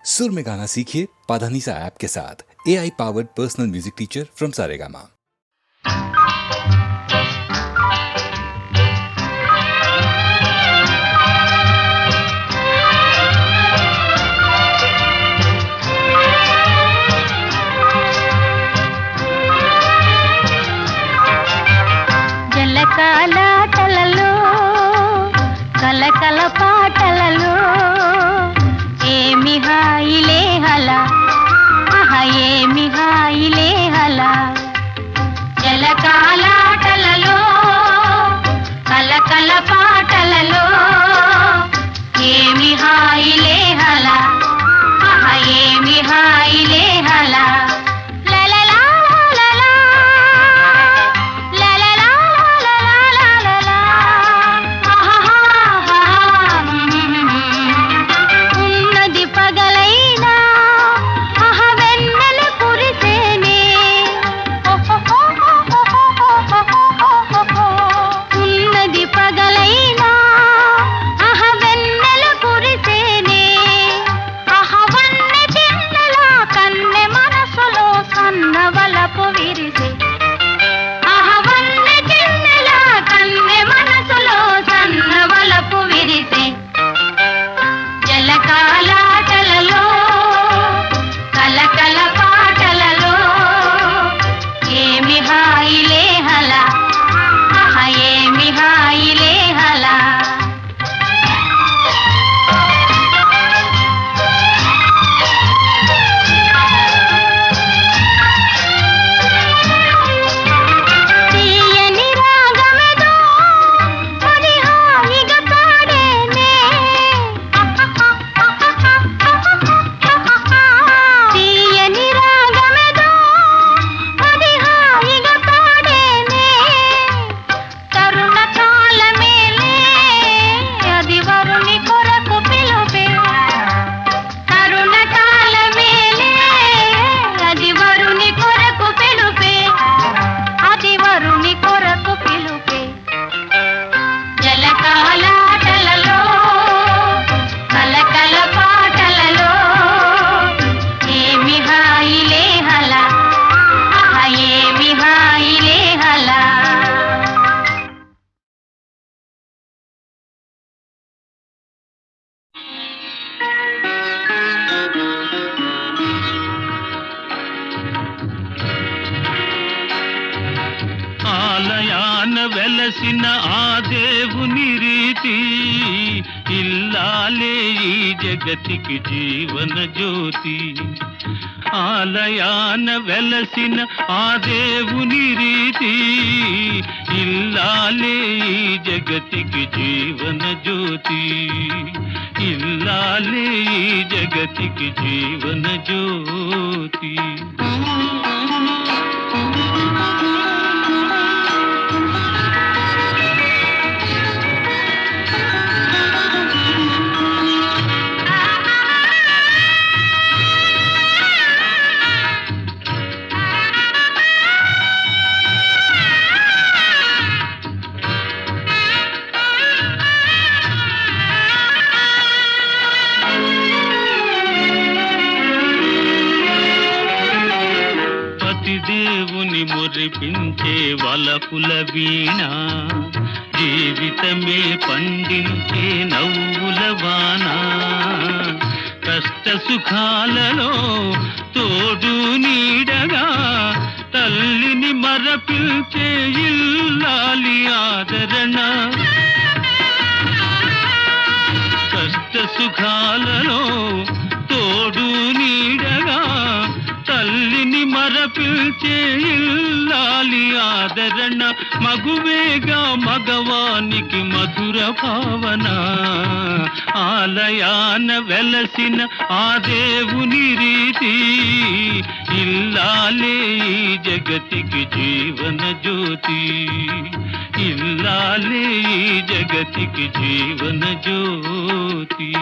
सुर में गाना सीखिए पाधानीसा ऐप के साथ। AI powered personal music teacher from Saregama. జలకాలాటలలో కలకల పాటలలో ఏమి హాయిలే హలా ఆహా ఏమి హాయిలే హలా జలకాలాటలలో కలకల పాటలలో ఏమి హాయిలే హలా ఆహా ఏమి హాయిలే హలా వెలసిన ఆ దేవుని రీతి ఇల్లాలే ఈ జగతికి జీవన జ్యోతి. ఆలయాన వెలసిన ఆ దేవుని రీతి ఇల్లాలే ఈ జగతికి జీవన జ్యోతి. ఇల్లాలే ఈ జగతికి జీవన జ్యోతి. దేవుని మురిపించే వలపుల వీణ జీవితమే పండించే నవ్వుల వాన. కష్ట సుఖాలలో తోడు నీడగా తల్లిని మరపించే ఇల్లాలి ఆదరణ. కష్ట సుఖాలలో తోడు నీడగా తల్లిని మరపిల్చే ఇల్లాలి ఆదరణ. మగువేగా మగవానికి మధుర భావన. ఆలయాన వెలసిన ఆ దేవుని రీతి ఇల్లాలే ఈ జగతికి జీవన జ్యోతి. ఇల్లాలే ఈ జగతికి జీవన జ్యోతి.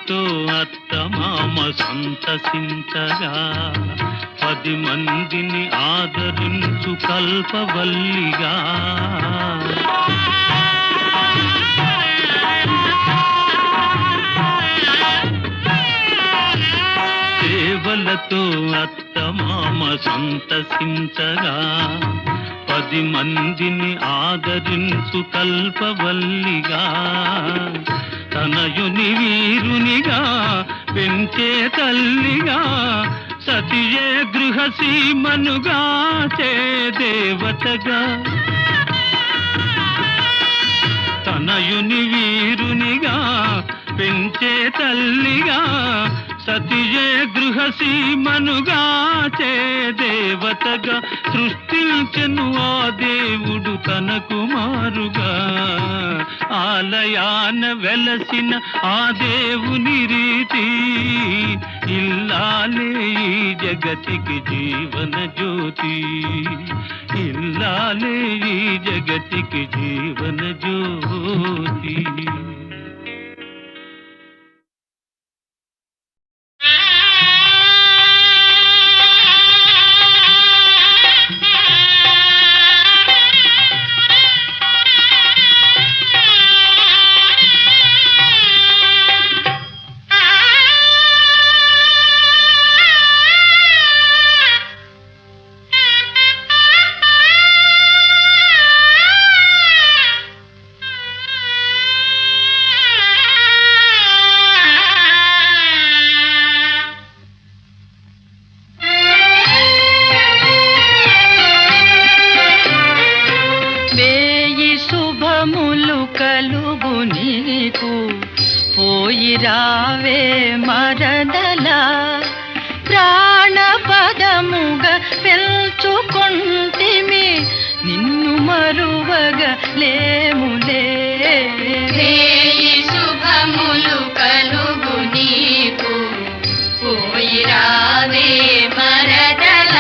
సేవలతో అత్తమామ సంతసించగా 10 మందిని ఆదరించు కల్పవల్లిగా సేవలతో అత్తమామ సంతసించగా 10 మందిని ఆదరించు కల్పవల్లిగా తనయుని వీరునిగా పెంచే తల్లిగా సతియే గృహసీమనుగా చే దేవతగా తనయుని వీరునిగా పెంచే తల్లిగా సతియే గృహసీమనుగా చే దేవతగా సృష్టించెను ఆ దేవుడు తన కుమారుగా ఆలయాన వెలసిన ఆ దేవుని రీతి ఇల్లాలే ఈ జగతికి జీవన జ్యోతి ఇల్లాలే ఈ జగతికి జీవన జ్యోతి రావే మరదల ప్రాణపదముగా పెంచుకొంటిమి నిన్ను మరువగా లేములే శుభములు కలుగు నీకు పోయి రావే మరదల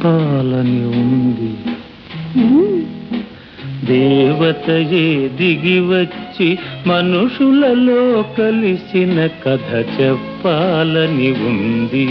చెప్పాలని ఉంది దేవతయే దిగి వచ్చి మనుషులలో కలిసిన కథ చెప్పాలని ఉంది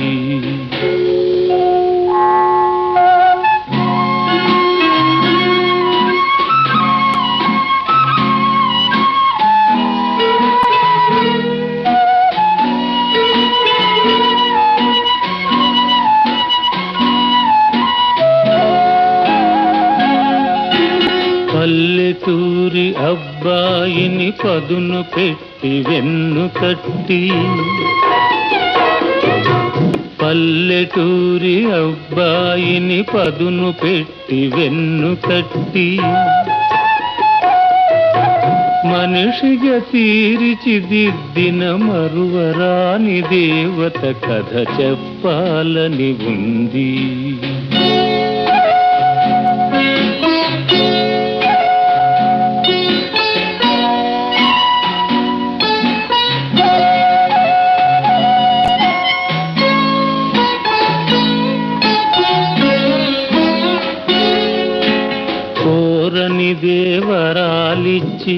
పల్లెటూరి అబ్బాయిని పదును పెట్టి వెన్ను తట్టి, పల్లెటూరి అబ్బాయిని పదును పెట్టి వెన్ను తట్టి, మనిషిగా తీర్చిదిద్దిన మరువరాని దేవత కథ చెప్పాలని ఉంది. కోరని దేవరాలిచ్చి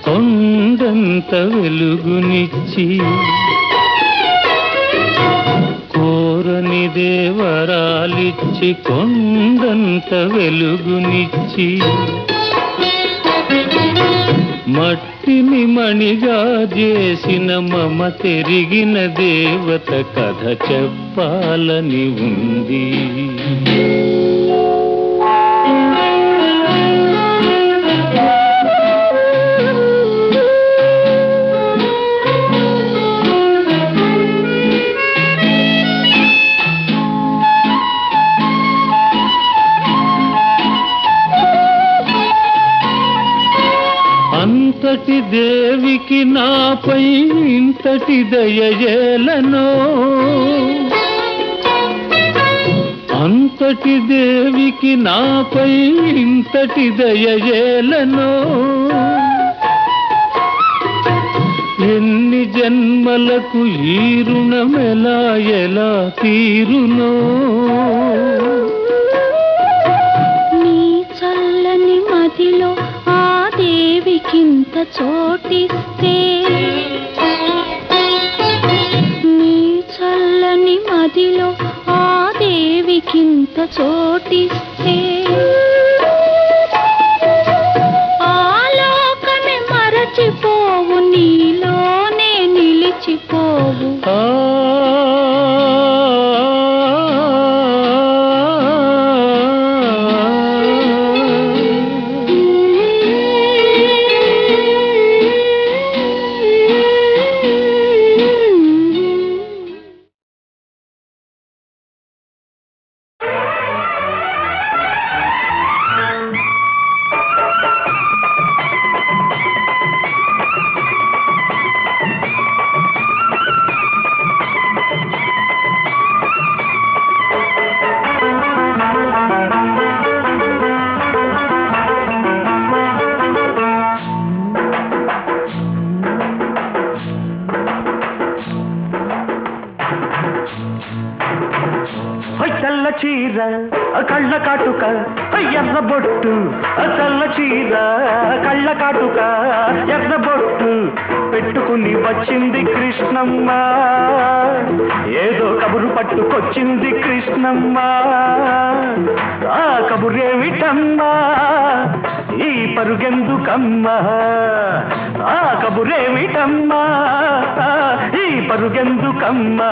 కొండంత వెలుగునిచ్చి, కోరని దేవరాలిచ్చి కొండంత వెలుగునిచ్చి, మట్టిని మణిగా చేసిన మమ తెరిగిన దేవత కథ చెప్పాలని ఉంది. అంతటి దేవికి నాపై ఇంతటి దయజేలనో, అంతటి దేవికి నాపై ఇంతటి దయజేలనో, ఎన్ని జన్మలకు ఈ రుణమెలా ఎలా తీరునో. నీ చల్లని మదిలో ఆ దేవికింత చోటిస్తే, నీ చల్లని మదిలో ఆ దేవికింత చోటిస్తే, ఆలోకమే మరచిపోవు, నీలోనే నిలిచిపోవు. చల్ల చీర కళ్ళ కాటుక ఎర్ర బొట్టు, చల్ల చీర కళ్ళ కాటుక ఎర్ర బొట్టు పెట్టుకుని వచ్చింది కృష్ణమ్మ, ఏదో కబురు పట్టుకొచ్చింది కృష్ణమ్మ. ఆ కబురేమిటమ్మా, ఈ పరుగెందుకమ్మా, ఆ కబురేమిటమ్మా, ఈ పరుగెందుకమ్మా.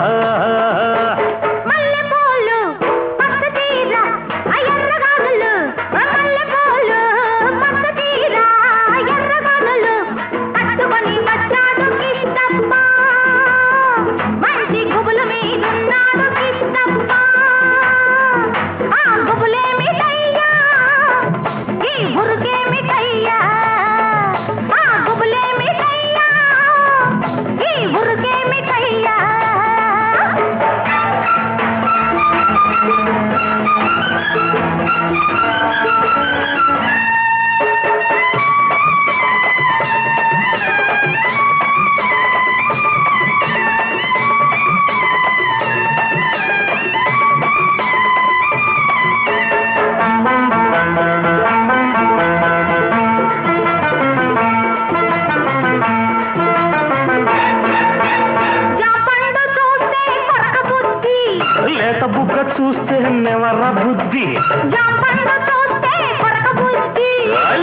చూస్తే నెవర బుద్ధి,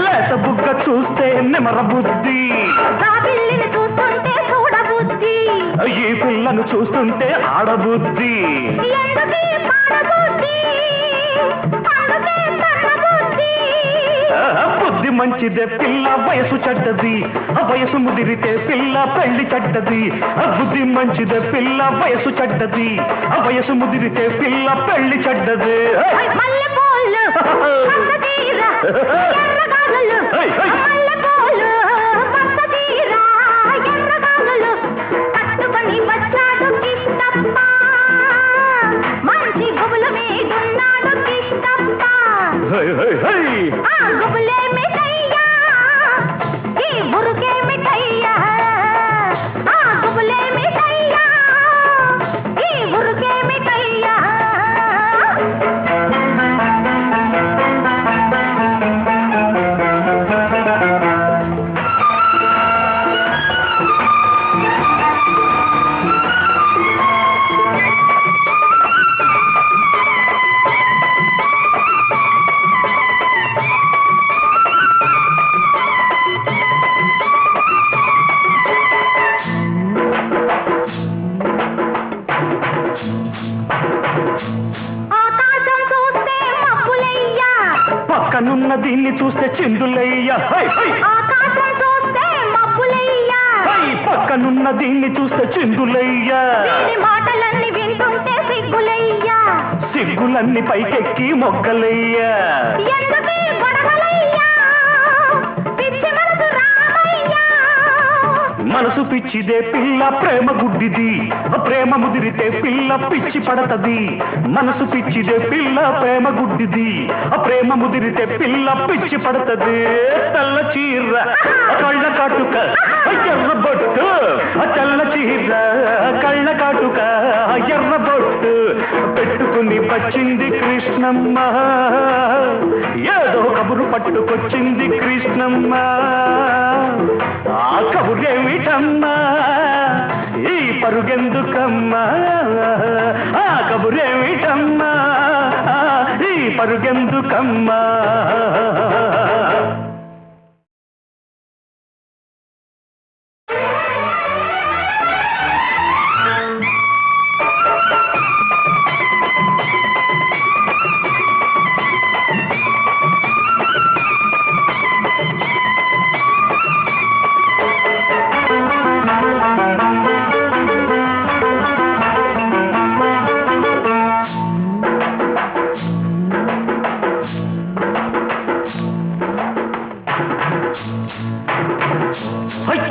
లేత బుగ్గ చూస్తే నెమర బుద్ధి, ఈ పిల్లను చూస్తుంటే ఆడబుద్ధి. ఎందుకీ పాడబుద్ధి, అందుకే పడబుద్ధి. మంచిదే పిల్ల వయసు చెడ్డది వయసు ముదిరితే పిల్ల పెళ్లి చెడ్డది బుద్ధి మంచిదే పిల్ల వయసు చెడ్డది వయసు ముదిరితే పిల్ల పెళ్లి చెడ్డది మల్లెపూలు పచ్చదీర ఎర్రగాలులు మల్లెపూలు పచ్చదీర ఎర్రగాలులు కట్టుకొని వచ్చాడు కిష్టప్ప మంచి గుబుల మీదున్నాడు కిష్టప్ప ఆ గుబులే మిఠయ్యా ఈ మురుకే మిఠయ్యా ఆ గుబులే మిఠయ్యా ఈ మురుకే మిఠయ్యా పక్కనున్న దీన్ని చూస్తే చిందులయ్యా పక్కనున్న దీన్ని చూస్తే చిందులయ్యా మాటలన్నీ వింటుంటే సిగ్గులయ్యా సిగ్గులన్నీ పైకెక్కి మొగ్గలయ్యా ఎందుకీ గొడవలయ్యా పిచ్చి మనసు రామయ్యా మనసు పిచ్చిదే పిల్ల ప్రేమ గుడ్డిది ప్రేమ ముదిరితే పిల్ల పిచ్చి పడతది మనసు పిచ్చిదే పిల్ల ప్రేమ గుడ్డిది ప్రేమ ముదిరితే పిల్ల పిచ్చి పడతది తెల్ల చీర కళ్ళ కాటుక ఎర్ర బొట్టు తెల్ల చీర కళ్ళ కాటుక ఎర్ర బొట్టు పెట్టుకుని వచ్చింది కృష్ణమ్మ ఏదో కబురు పట్టుకొచ్చింది కృష్ణమ్మ ఆ కబురేమిటమ్మా ఈ పరుగెందుకమ్మా ఆ కబురేమిటమ్మా ఈ పరుగెందుకమ్మా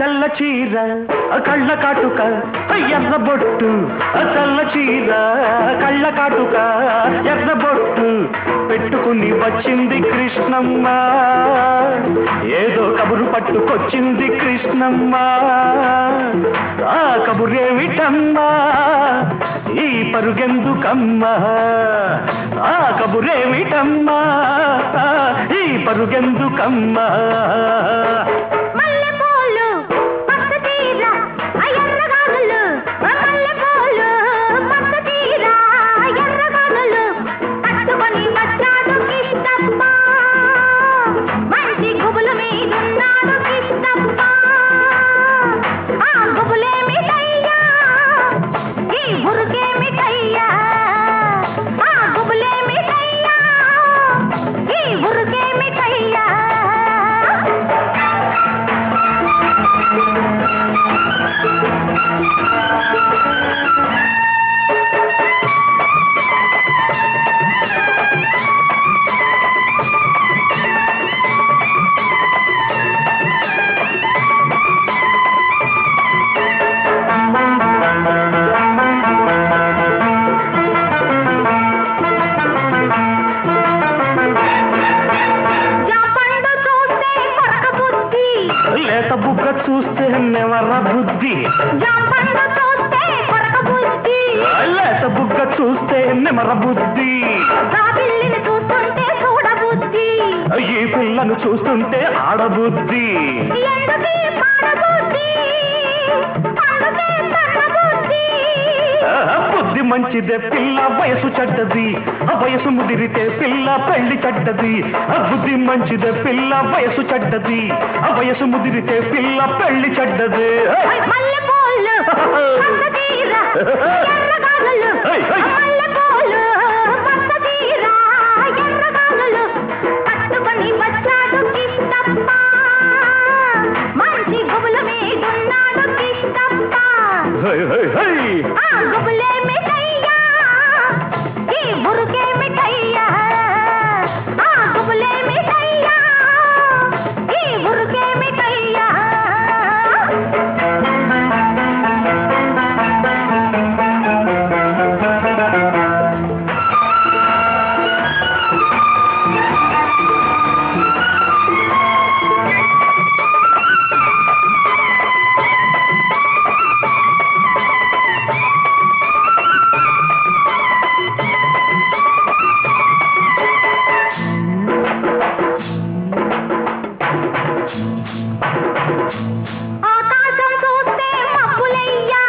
తెల్ల చీర కళ్ళ కాటుక ఎర్ర బొట్టు తెల్ల చీర కళ్ళ కాటుక ఎర్ర బొట్టు పెట్టుకుని వచ్చింది కృష్ణమ్మ ఏదో కబురు పట్టుకొచ్చింది కృష్ణమ్మ ఆ కబురేమిటమ్మా ఈ పరుగెందుకమ్మా ఆ కబురేమిటమ్మా ఈ పరుగెందుకమ్మా లేత బుగ్గ చూస్తే నెవర బుద్ధి లేత బుగ్గ చూస్తే నెమర బుద్ధి ఈ పిల్లను చూస్తుంటే ఆడబుద్ధి బుద్ధి మంచిదే పిల్ల వయసు చెడ్డది వయసు ముదిరితే పిల్ల పెళ్లి చెడ్డది బుద్ధి మంచిదే పిల్ల వయసు చెడ్డది వయసు ముదిరితే పిల్ల పెళ్లి చెడ్డది కట్టుకొని వచ్చాడు కిష్టప్ప ఆకాశం చూస్తే మబ్బులయ్యా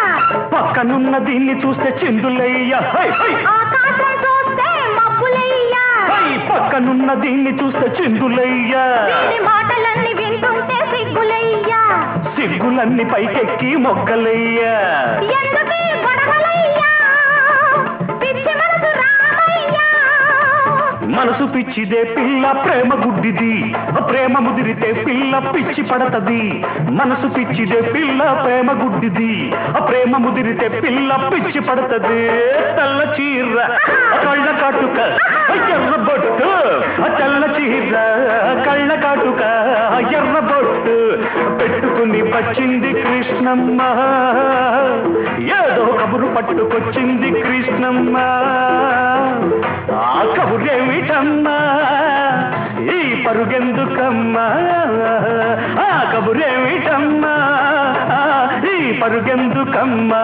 పక్కనున్న దీన్ని చూస్తే చిందులయ్యా హై, హై. ఆకాశం చూస్తే మబ్బులయ్యా హై, పక్కనున్న దీన్ని చూస్తే చిందులయ్యా వీరి మాటలన్నీ వింటుంటే సిగ్గులయ్యా సిగ్గులన్నీ పైకెక్కి మొగ్గలయ్యా ఎందుకీ గొడవలయ్యా పిచ్చి మనసు రామయ్యా మనసు పిచ్చిదే పిల్ల ప్రేమ గుడ్డిది ప్రేమ ముదిరితే పిల్ల పిచ్చి పడతది మనసు పిచ్చిదే పిల్ల ప్రేమ గుడ్డిది ప్రేమ ముదిరితే పిల్ల పిచ్చి పడతది తెల్ల చీర కళ్ళ కాటుక ఎర్ర బొట్టు తెల్ల చీర కళ్ళ కాటుక ఎర్ర బొట్టు పెట్టుకుని వచ్చింది కృష్ణమ్మ ఏదో కబురు పట్టుకొచ్చింది కృష్ణమ్మ ఆ కబురేమిటమ్మా ఈ పరుగెందుకమ్మా ఆ కబురేమిటమ్మా ఈ పరుగెందుకమ్మా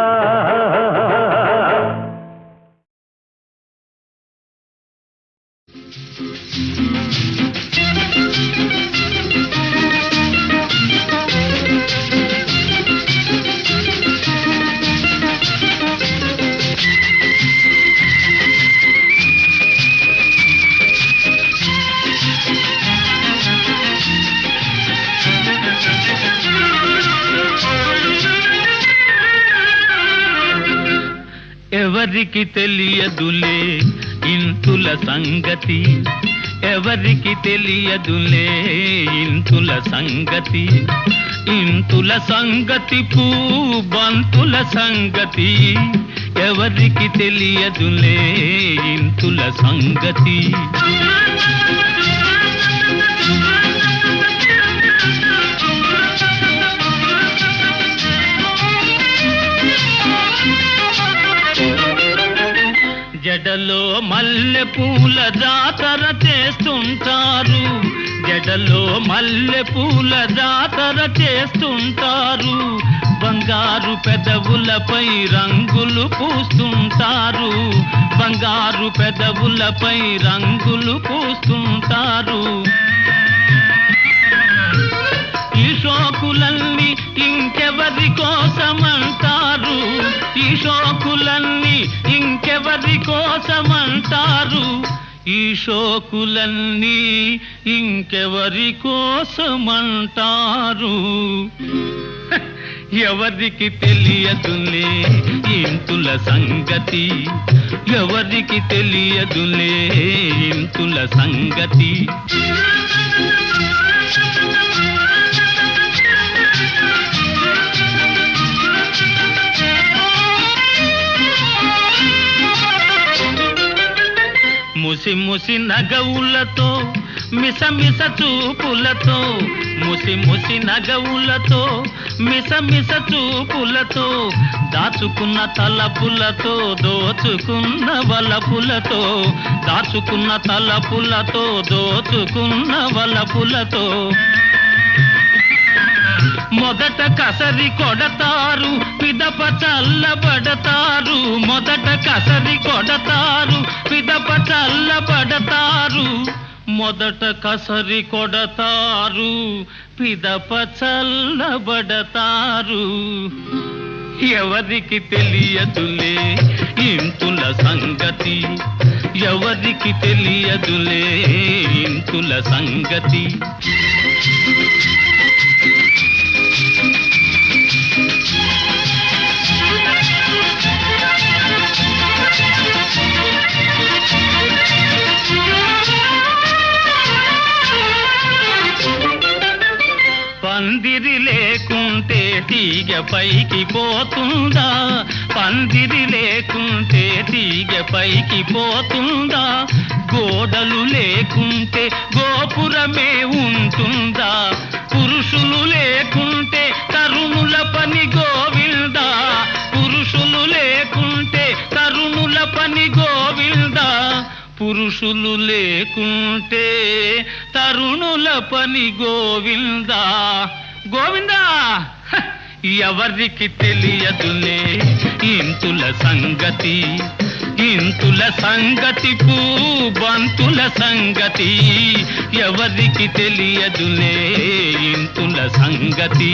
ఎవరికి తెలియదులే ఇంతుల సంగతి ఎవరికి తెలియదులే ఇంతుల సంగతి ఇంతుల సంగతి బంతుల సంగతి ఎవరికి తెలియదులే ఇంతుల సంగతి జడలో మల్లె పూల జాతర చేస్తుంటారు జడలో మల్లె పూల జాతర చేస్తుంటారు బంగారు పెదవులపై రంగులు పూస్తుంటారు బంగారు పెదవులపై రంగులు పూస్తుంటారు ఈ షోకులన్నీ ఇంకెవరి కోసమంటారు ఈ షోకులన్నీ ఇంకెవరి కోసమంటారు ఈ షోకులన్నీ ఇంకెవరి కోసమంటారు ఎవరికి తెలియదులే ఇంతుల సంగతి ఎవరికి తెలియదులే ఇంతుల సంగతి ముసి ముసి నగవులతో మిస మిస చూపులతో ముసి ముసి నగవులతో మిస మిస చూపులతో దాచుకున్న తలపులతో దోచుకున్న వలపులతో దాచుకున్న తలపులతో దోచుకున్న వలపులతో మొదట కసరి కొడతారు పిదప చల్లబడతారు మొదట కసరి కొడతారు పిదప చల్లబడతారు మొదట కసరి కొడతారు పిదప చల్లబడతారు ఎవరికి తెలియదులే ఇంతుల సంగతి ఎవరికి తెలియదులే ఇంతుల సంగతి పందిరి లేకుంటే తీగ పైకి పోతుందా పందిరి లేకుంటే తీగ పైకి పోతుందా గోడలు లేకుంటే గోపురమే ఉంటుందా పురుషులు లేకుంటే తరుణుల పని గోవిందా పురుషులు లేకుంటే తరుణుల పని గోవిందా పురుషులు లేకుంటే తరుణుల పని గోవిందా గోవిందా ఎవరికి తెలియదులే ఇంతుల సంగతి ఇంతుల సంగతి బంతుల సంగతి ఎవరికి తెలియదులే ఇంతుల సంగతి.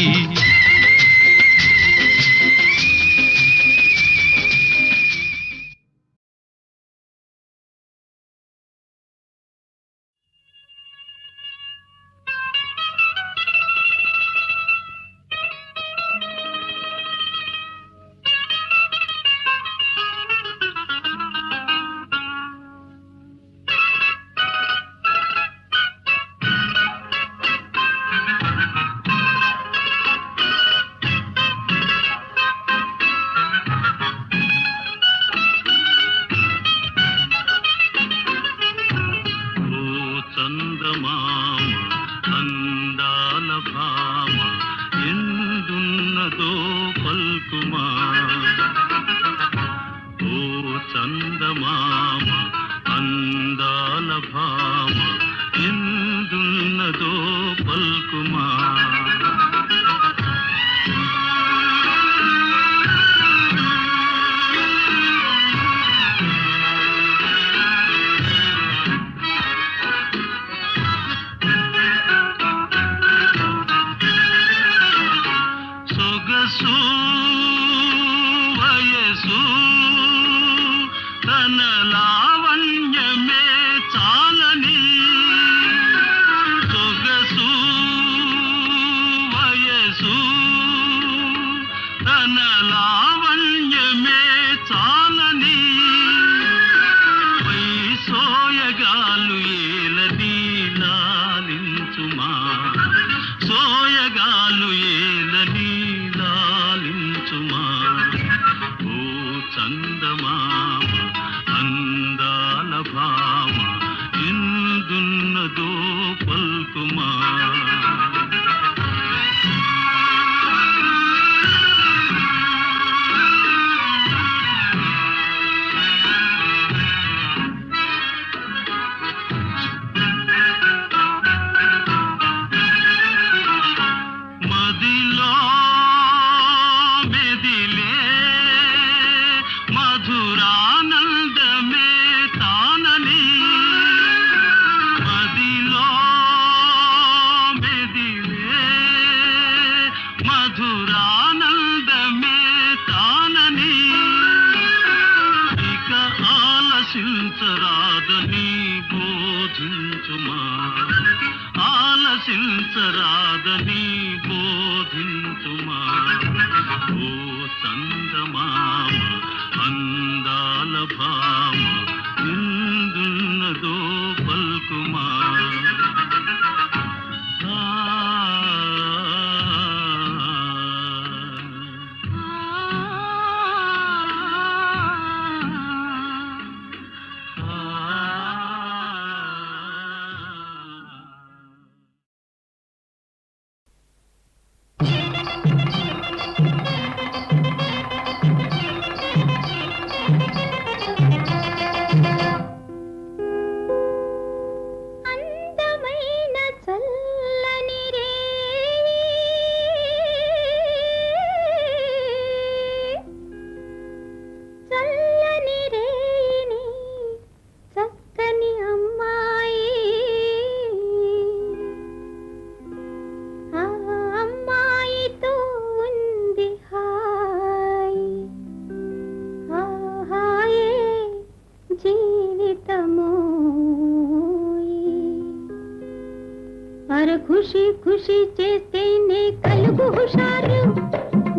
खुशी खुशी చేస్తేనే కలుగు హుషారు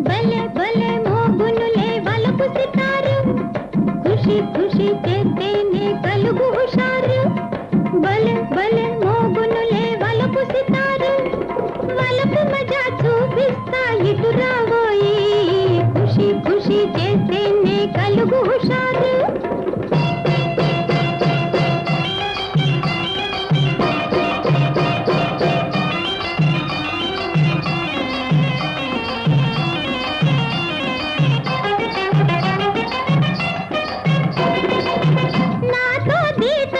భలే భలే మోగునులే వలపు సితారు ఖుషి ఖుషి చేస్తేనే కలుగు హుషారు భలే భలే మోగునులే వలపు సితారు వలపు మజా చూపిస్తా ఇటు రావోయి ఖుషి ఖుషి చేస్తేనే కలుగు హుషారు నాతో దీత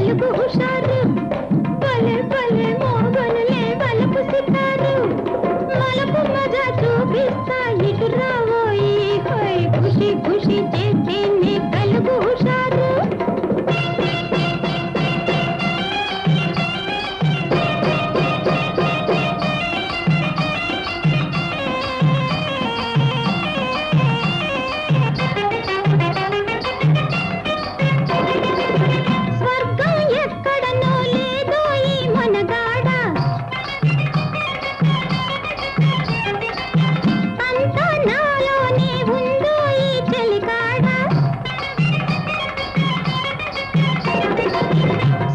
కలుగు హుషారు భలే భలే మోగనులే వలపు సితారు మలపు మజా చూపిస్తా ఇటు రావోయి హోయ్ ఖుషి ఖుషి చేస్తేనే కలుగు హుషారు స్వర్గం ఎక్కడనో లేదో ఈ మనగాడ అంతా నాలోనే ఉందో ఈ చెలికాడ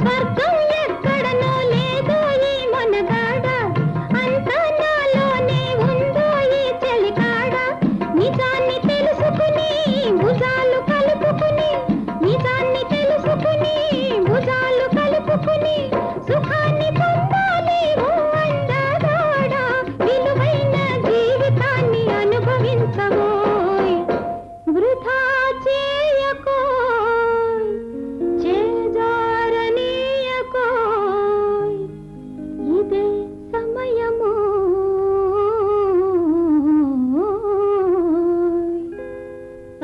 స్వర్గం ఎక్కడనో లేదో ఈ మనగాడ అంతా నాలోనే ఉందో ఈ చెలికాడ నిజాన్ని తెలుసుకుని భుజాలు కలుపుకుని నిజాన్ని తెలుసుకుని భుజాలు కలుపుకుని సుఖాన్ని పొందాలి ఓ అందగాడ విలువైన జీవితాన్ని అనుభవించబోయ్ వృథా చేయకోయ్ చేజారనీయకోయ్ ఇదే సమయము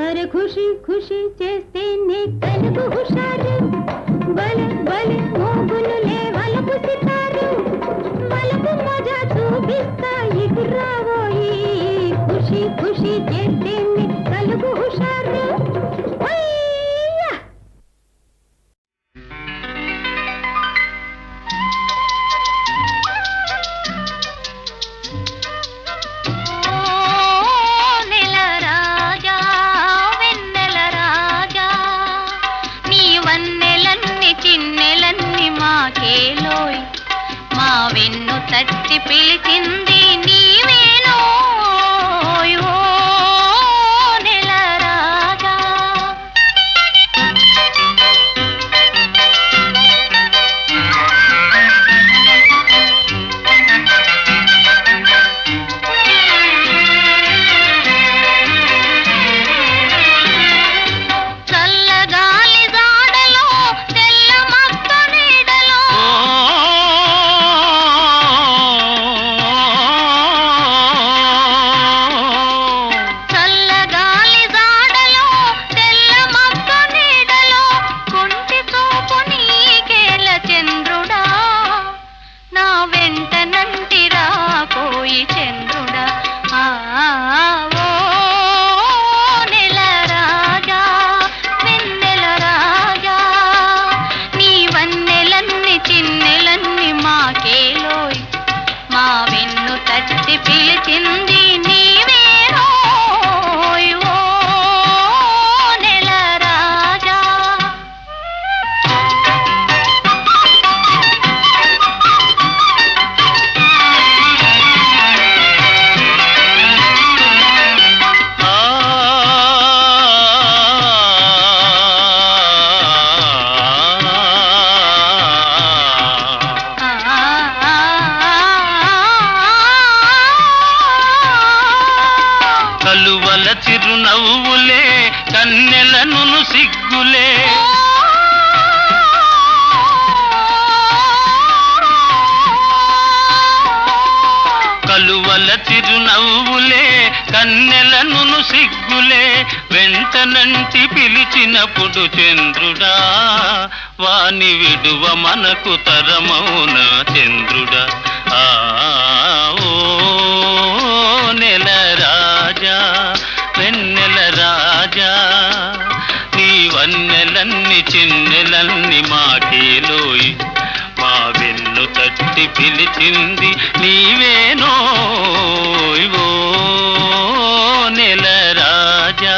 అరే ఖుషి ఖుషి చేస్తేనే కలుగు హుషారు భలే భలే మోగునులే వలపు సితారు వలపు మజా చూపిస్తా ఇటు రావోయి ఖుషి ఖుషి చేస్తేనే కలుగు హుషారు అయ్యా నెల రాజా వెన్నెల రాజా నీ వన్నెలన్ని చిన్నెలన్ని మాకేలోయ్ మా వెన్ను తట్టి పిలిచింది నీవేనోయ్ ఓ నెల రాజా చల్లగాలి జాడలో తెల్ల మబ్బ నీడలో చల్లగాలి జాడలో తెల్ల మబ్బ నీడలో కుంటి చూపు నీకేల చంద్రుడా నా వెంట నంటి రాకోయి చంద్రుడా ఓ నెల రాజా వెన్నెల రాజా నీ వన్నెలన్ని చిన్నెలన్ని మాకేలోయ్ మా వెన్ను తట్టి పిలిచింది నీవేనోయ్ ఓ నెల రాజా కలువల చిరునవ్వులే కన్నెలను సిగ్గులే కలువల చిరునవ్వులే కన్నెలను సిగ్గులే వెంటనంటి పిలిచినప్పుడు చంద్రుడా వాని విడువ మనకు తరమౌన చంద్రుడా ఓ నెల రాజా వెన్నెల రాజా నీ వన్నెలన్ని చిన్నెలన్ని మాకేలోయ్ మా వెన్ను తట్టి పిలిచింది నీవేనోయ్ ఓ నెల రాజా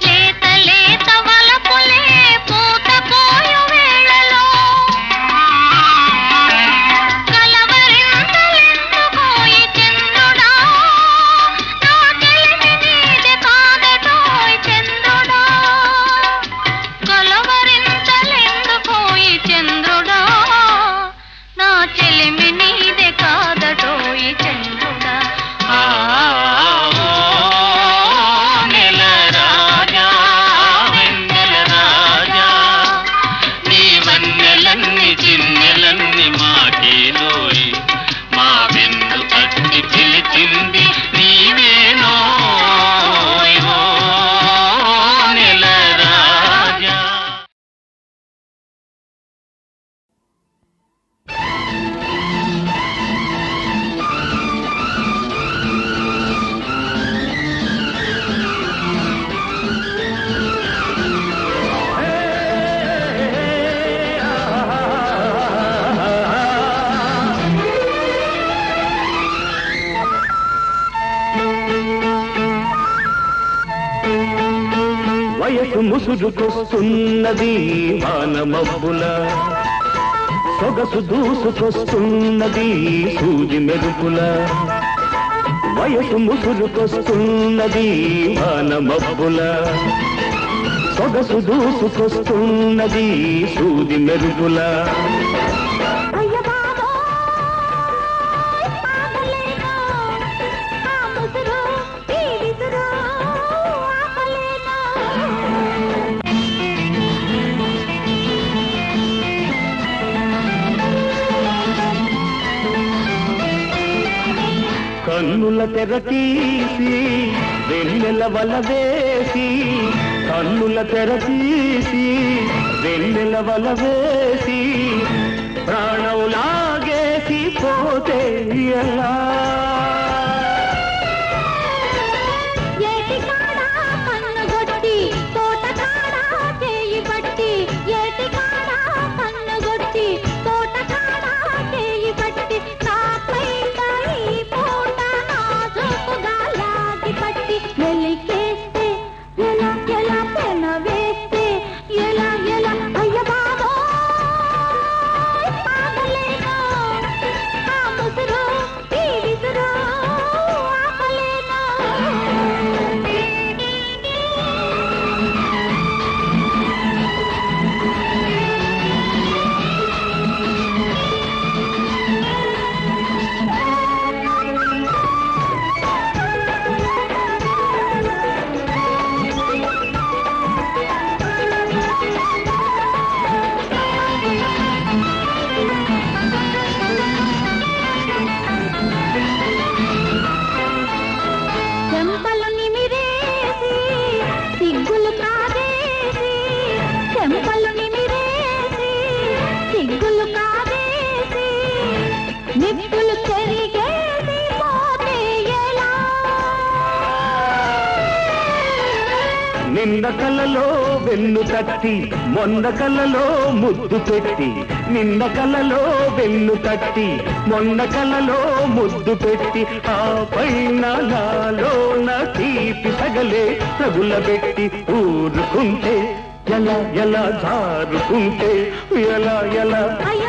లేత లేత వలపులే పూత పోయు వేళలో కలవరింతలెందుకోయి చంద్రుడా ముసురుకొస్తున్నది వాన మబ్బుల సొగసు దూసుకొస్తున్నది సూది మెరుపుల వయసు ముసురుకొస్తున్నది వాన మబ్బుల సొగసు దూసుకొస్తున్నది సూది మెరుపుల అయ్య బాబోయ్ ఆగలేను ఆ ముసురు ఈ విసురు ఆపలేను కన్నుల తెర తీసి వెన్నెల వల వేసి కన్నుల తెర తీసి వెన్నెల వల వేసి ప్రాణం లాగేసి పోతే ఎలా ఏటి కాడా కన్నుగొట్టి తోట కాడా చేయి పట్టి ఏటి కాడా కన్నుగొట్టి తోట కాడా చేయి పట్టి నాపై ఈ పూట నాజుకుగా లాగి పట్టి వెలికేస్తే ఎలా ఎలా పెన వేస్తే ఎలా ఎలా అయ్య బాబోయ్ ఆగలేను ఆ ముసురు ఈ విసురు ఆపలేను చెంపలు నిమిరేసి సిగ్గులు కాదేసి చెంపలు నిమిరేసి సిగ్గులు కాదేసి నిప్పులు చెరిగేసి పోతే ఎలా నిన్న కలలో వెన్ను తట్టి మొన్న కలలో ముద్దు పెట్టి నిన్న కలలో వెన్ను తట్టి మొన్న కలలో ముద్దు పెట్టి ఆ పైన నాలోన తీపి సగలే తగులబెట్టి ఊరుకుంటే ఎలా ఎలా జారుకుంటే ఎలా ఎలా అయ్య